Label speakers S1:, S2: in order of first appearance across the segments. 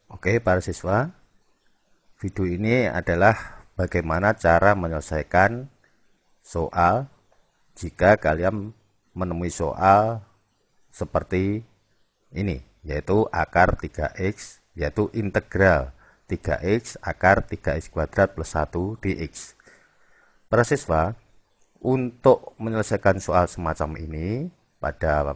S1: Oke, para siswa, video ini adalah bagaimana cara menyelesaikan soal jika kalian menemui soal seperti ini, yaitu akar 3x, yaitu integral 3x akar 3x kuadrat plus 1 dx. Para siswa, untuk menyelesaikan soal semacam ini pada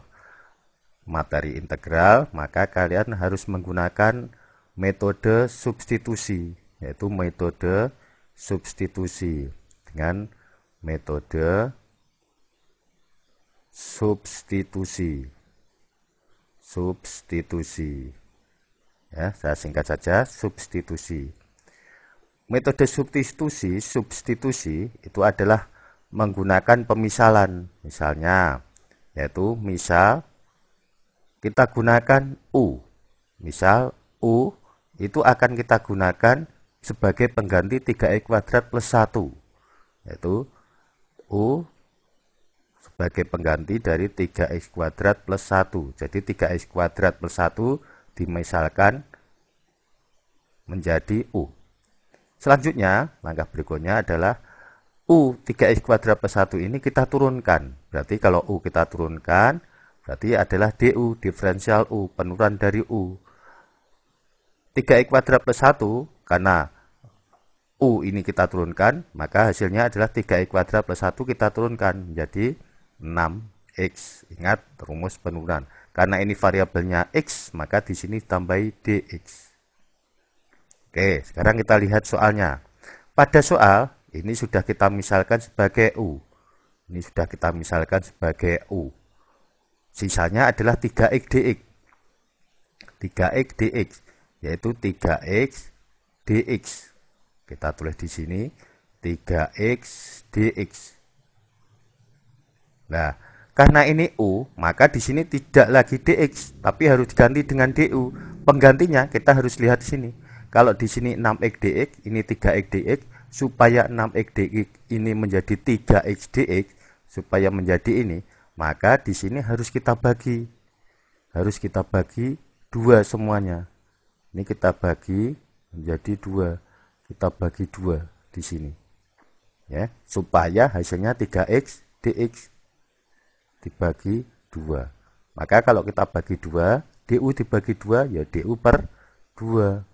S1: materi integral, maka kalian harus menggunakan metode substitusi, yaitu metode substitusi dengan metode substitusi. Ya, saya singkat saja, substitusi. Metode substitusi itu adalah menggunakan pemisalan. Misalnya, yaitu misal kita gunakan U. Misal U itu akan kita gunakan sebagai pengganti 3x kuadrat plus 1. Yaitu U sebagai pengganti dari 3x kuadrat plus 1. Jadi 3x kuadrat plus 1 dimisalkan menjadi U. Selanjutnya, langkah berikutnya adalah U 3x kuadrat plus 1 ini kita turunkan. Berarti kalau U kita turunkan, berarti adalah DU, diferensial U, penurunan dari U. 3x kuadrat plus 1, karena U ini kita turunkan, maka hasilnya adalah 3x kuadrat plus 1 kita turunkan menjadi 6x. Ingat rumus penurunan. Karena ini variabelnya x, maka di sini tambahi dx. Oke, sekarang kita lihat soalnya. Pada soal, ini sudah kita misalkan sebagai U. Ini sudah kita misalkan sebagai U. Sisanya adalah 3x dx. 3x dx, yaitu 3x dx. Kita tulis di sini 3x dx. Nah, karena ini U, maka di sini tidak lagi dx, tapi harus diganti dengan du. Penggantinya kita harus lihat di sini. Kalau di sini 6x dx, ini 3x dx, supaya 6x dx ini menjadi 3x dx, supaya menjadi ini, maka di sini harus kita bagi. Harus kita bagi 2 semuanya. Ini kita bagi menjadi 2. Kita bagi 2 di sini. Ya, supaya hasilnya 3x dx dibagi 2. Maka kalau kita bagi 2, du dibagi 2 ya du per 2.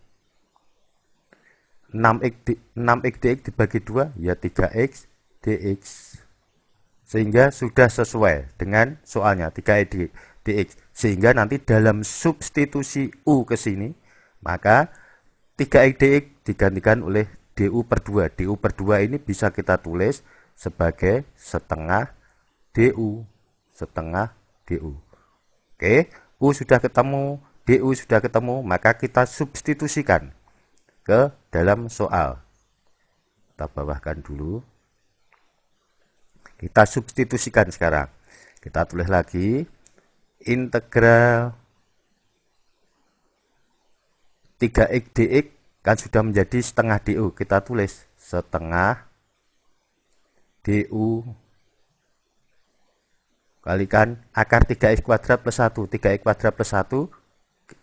S1: 6x dx dibagi 2 ya 3x dx. Sehingga sudah sesuai dengan soalnya 3x dx. Sehingga nanti dalam substitusi U ke sini, maka 3x dx digantikan oleh du per 2. Du per 2 ini bisa kita tulis sebagai setengah du. Setengah du. Oke, U sudah ketemu, du sudah ketemu, maka kita substitusikan ke dalam soal. Kita bawahkan dulu. Kita substitusikan sekarang. Kita tulis lagi integral 3x dx kan sudah menjadi setengah du. Kita tulis setengah du kalikan akar 3x kuadrat plus 1. 3x kuadrat plus 1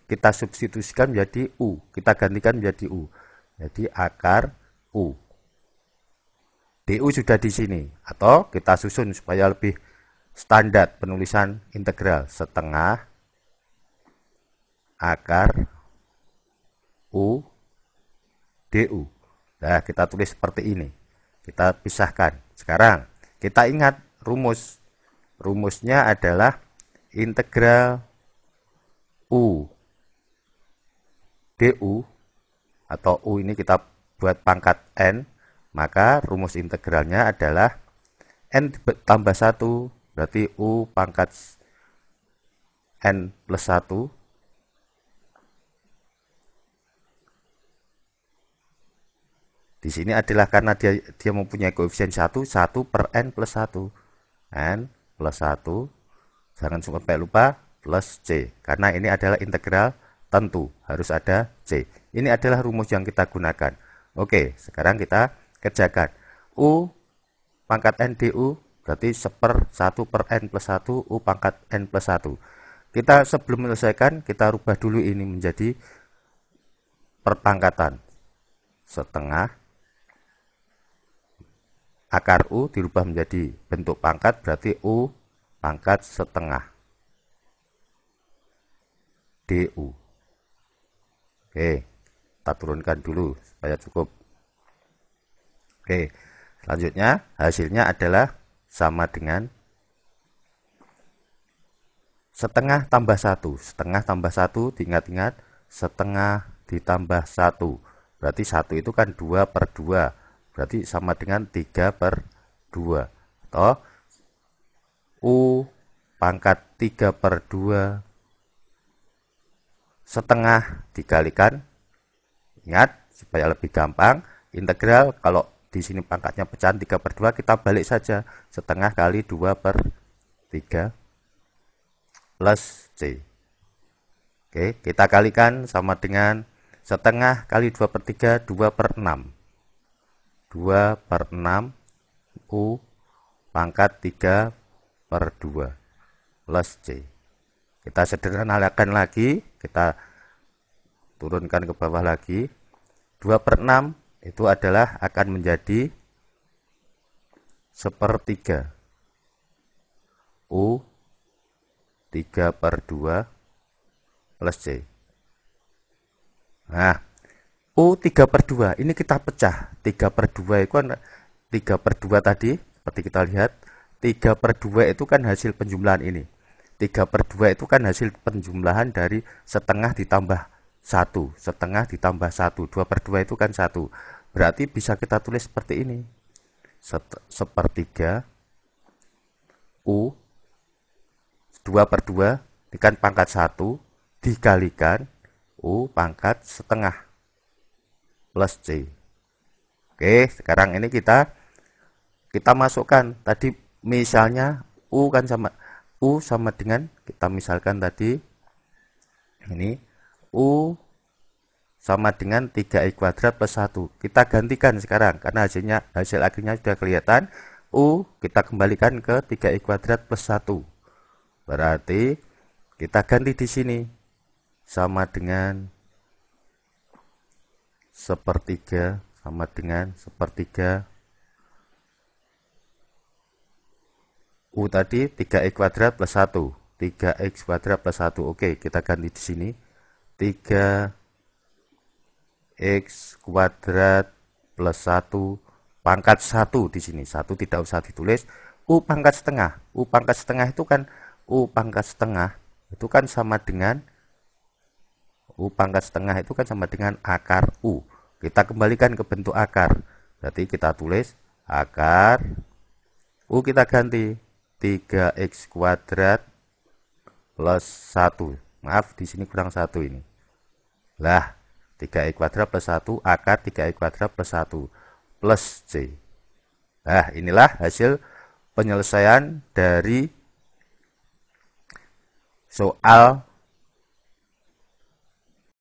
S1: kita substitusikan menjadi U. Kita gantikan menjadi U. Jadi akar U. Du sudah di sini. Atau kita susun supaya lebih standar penulisan integral. Setengah akar U du. Nah, kita tulis seperti ini. Kita pisahkan. Sekarang, kita ingat rumus. Rumusnya adalah integral U du, atau U ini kita buat pangkat N, maka rumus integralnya adalah N tambah 1, berarti U pangkat N plus 1, di sini adalah karena dia mempunyai koefisien 1, 1 per N plus 1. N plus 1, jangan sampai lupa plus C, karena ini adalah integral tentu, harus ada C. Ini adalah rumus yang kita gunakan. Oke, sekarang kita kerjakan. U pangkat N du, berarti 1 per N plus 1, U pangkat N plus 1. Kita sebelum menyelesaikan, kita rubah dulu ini menjadi perpangkatan. Setengah akar U dirubah menjadi bentuk pangkat, berarti U pangkat setengah DU. Oke, kita turunkan dulu supaya cukup. Oke, selanjutnya hasilnya adalah sama dengan setengah tambah 1. Setengah tambah 1, diingat-ingat, setengah ditambah 1. Berarti 1 itu kan 2 per 2. Berarti sama dengan 3 per 2. Atau U pangkat 3 per 2 setengah dikalikan, ingat supaya lebih gampang, integral kalau di sini pangkatnya pecahan 3 per 2, kita balik saja, setengah kali 2 per 3 plus C. Oke, kita kalikan sama dengan setengah kali 2 per 3, 2 per 6. 2 per 6 U pangkat 3 per 2 plus C. Kita sederhanakan lagi, kita turunkan ke bawah lagi. 2 per 6 itu adalah akan menjadi sepertiga U 3 per 2 plus C. Nah, U 3 per 2 ini kita pecah. 3 per 2 itu kan 3 per 2 tadi, seperti kita lihat, 3 per 2 itu kan hasil penjumlahan ini. 3 per 2 itu kan hasil penjumlahan dari setengah ditambah 1. Setengah ditambah 1. 2 per 2 itu kan 1. Berarti bisa kita tulis seperti ini. Sepertiga U 2 per 2 ini kan pangkat 1 dikalikan U pangkat setengah plus C. Oke, sekarang ini kita masukkan. Tadi misalnya U kan sama dengan, kita misalkan tadi ini U sama dengan 3i kuadrat plus 1. Kita gantikan sekarang karena hasil akhirnya sudah kelihatan. U kita kembalikan ke 3i kuadrat plus 1. Berarti kita ganti di sini sama dengan sepertiga, sama dengan sepertiga U tadi 3x kuadrat plus 1. 3x kuadrat plus 1. Oke, kita ganti di sini. 3x kuadrat plus 1 pangkat 1 di sini. 1 tidak usah ditulis. U pangkat setengah. U pangkat setengah itu kan sama dengan akar U. Kita kembalikan ke bentuk akar. Berarti kita tulis akar U kita ganti 3x kuadrat plus 1. Maaf, di sini kurang 1 ini. Lah, 3x kuadrat plus 1 akar 3x kuadrat plus 1 plus C. Nah, inilah hasil penyelesaian dari soal